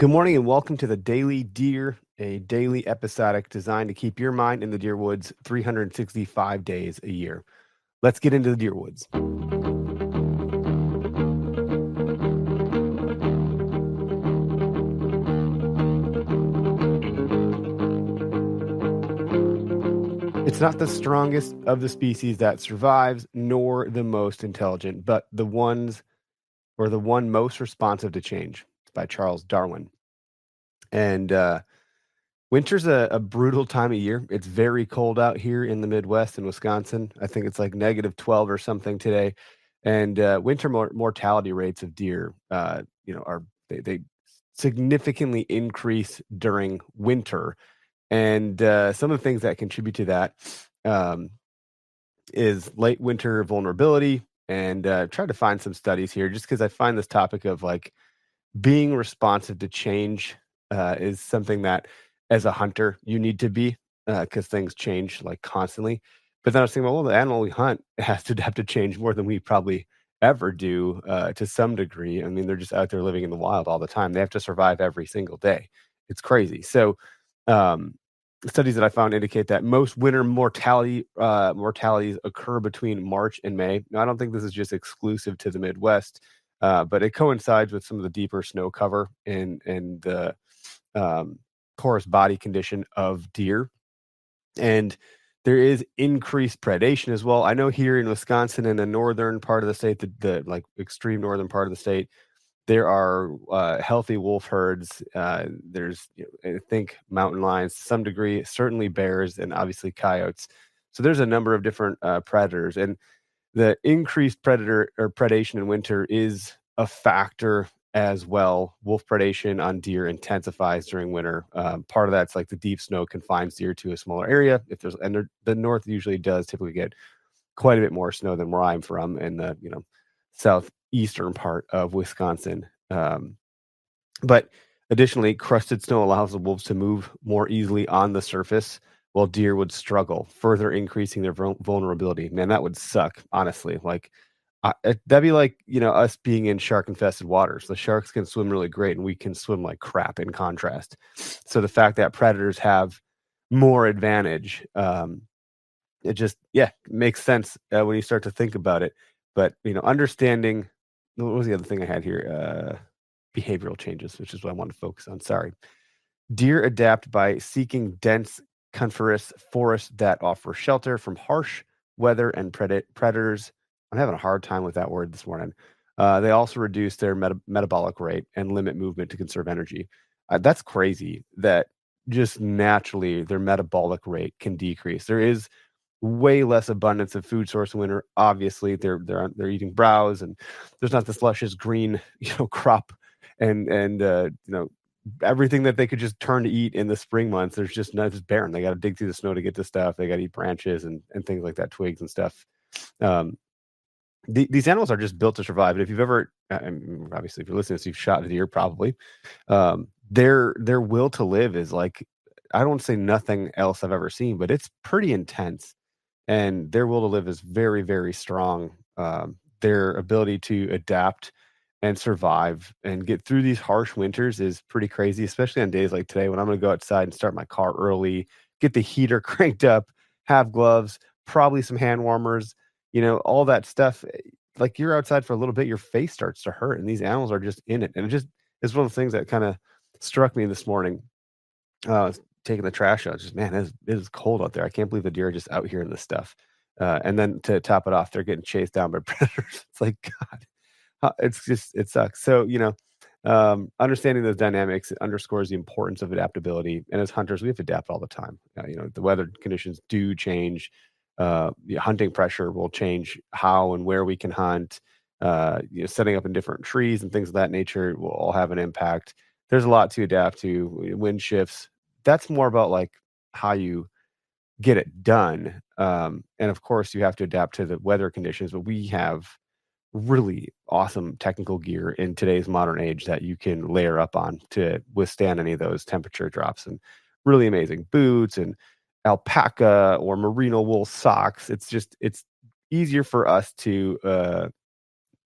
Good morning and welcome to the Daily Deer, a daily episodic designed to keep your mind in the deer woods 365 days a year. Let's get into the deer woods. It's not the strongest of the species that survives, nor the most intelligent, but the one most responsive to change. It's by Charles Darwin. And winter's a brutal time of year. It's very cold out here in the Midwest in Wisconsin. I think it's like -12 or something today. And winter mortality rates of deer, they significantly increase during winter. And some of the things that contribute to that um, is late winter vulnerability. And try to find some studies here, just because I find this topic of like being responsive to change is something that, as a hunter, you need to be because things change like constantly. But then I was thinking, well, the animal we hunt has to adapt to change more than we probably ever do to some degree. I mean, they're just out there living in the wild all the time. They have to survive every single day. It's crazy. So, um, studies that I found indicate that most winter mortalities occur between March and May. Now, I don't think this is just exclusive to the Midwest, but it coincides with some of the deeper snow cover and the um, porous body condition of deer. And there is increased predation as well. I know here in Wisconsin, in the northern part of the state, the like extreme northern part of the state, there are healthy wolf herds. There's, I think, mountain lions to some degree, certainly bears, and obviously coyotes. So there's a number of different predators, and the increased predation in winter is a factor as well. Wolf predation on deer intensifies during winter. Part of that's like the deep snow confines deer to a smaller area. If there's and the north usually does typically get quite a bit more snow than where I'm from in the southeastern part of Wisconsin. But additionally, crusted snow allows the wolves to move more easily on the surface, while deer would struggle, further increasing their vulnerability. Man, that would suck, honestly. Like, that'd be like, us being in shark-infested waters. The sharks can swim really great, and we can swim like crap in contrast. So the fact that predators have more advantage, it just, yeah, makes sense when you start to think about it. But, understanding what was the other thing I had here? Behavioral changes, which is what I want to focus on. Sorry. Deer adapt by seeking dense coniferous forests that offer shelter from harsh weather and predators. I'm having a hard time with that word this morning. They also reduce their metabolic rate and limit movement to conserve energy. That's crazy that just naturally their metabolic rate can decrease. There is way less abundance of food source in winter. Obviously, they're eating browse, and there's not this luscious green, crop and everything that they could just turn to eat in the spring months. There's just not just barren. They got to dig through the snow to get to stuff. They got to eat branches and things like that, twigs and stuff. Um, these animals are just built to survive. And if you've ever, obviously, if you're listening to this, you've shot a deer probably. Their will to live is like, I don't say nothing else I've ever seen, but it's pretty intense, and their will to live is very, very strong. Their ability to adapt and survive and get through these harsh winters is pretty crazy, especially on days like today when I'm going to go outside and start my car early, get the heater cranked up, have gloves, probably some hand warmers, all that stuff. Like, you're outside for a little bit, your face starts to hurt, and these animals are just in it. And it just is one of the things that kind of struck me this morning. I was taking the trash out. Just, man, it is cold out there. I can't believe the deer are just out here in this stuff. And then to top it off, they're getting chased down by predators. It's like, God, it's just, it sucks. So, understanding those dynamics underscores the importance of adaptability. And as hunters, we have to adapt all the time. The weather conditions do change. The hunting pressure will change how and where we can hunt. Setting up in different trees and things of that nature will all have an impact. There's a lot to adapt to. Wind shifts. That's more about like how you get it done. And of course, you have to adapt to the weather conditions. But we have really awesome technical gear in today's modern age that you can layer up on to withstand any of those temperature drops, and really amazing boots and alpaca or merino wool socks. It's easier for us to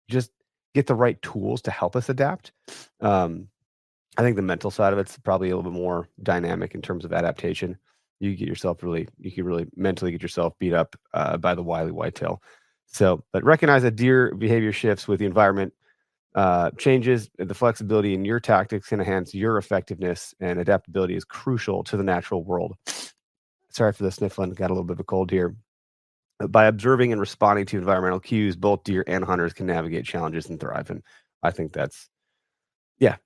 just get the right tools to help us adapt. I think the mental side of it's probably a little bit more dynamic in terms of adaptation. You can really mentally get yourself beat up by the wily whitetail. So, but recognize that deer behavior shifts with the environment changes. The flexibility in your tactics can enhance your effectiveness, and adaptability is crucial to the natural world. Sorry for the sniffling. Got a little bit of a cold here. By observing and responding to environmental cues, both deer and hunters can navigate challenges and thrive. And I think that's yeah.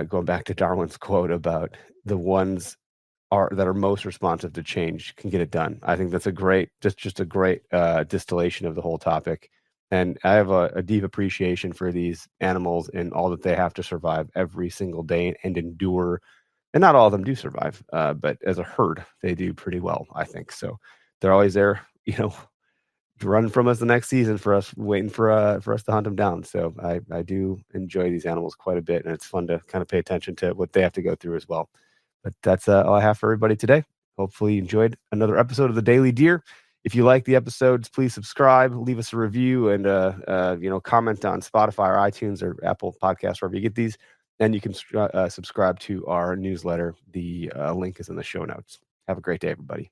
Going back to Darwin's quote about the ones that are most responsive to change can get it done. I think that's a great, just a great distillation of the whole topic. And I have a deep appreciation for these animals and all that they have to survive every single day and endure. And not all of them do survive, but as a herd, they do pretty well, I think. So they're always there, run from us the next season for us waiting for us to hunt them down. So I do enjoy these animals quite a bit, and it's fun to kind of pay attention to what they have to go through as well. But that's all I have for everybody today. Hopefully you enjoyed another episode of the Daily Deer. If you like the episodes, please subscribe, leave us a review, and comment on Spotify or iTunes or Apple Podcasts, wherever you get these. And you can subscribe to our newsletter. The link is in the show notes. Have a great day, everybody.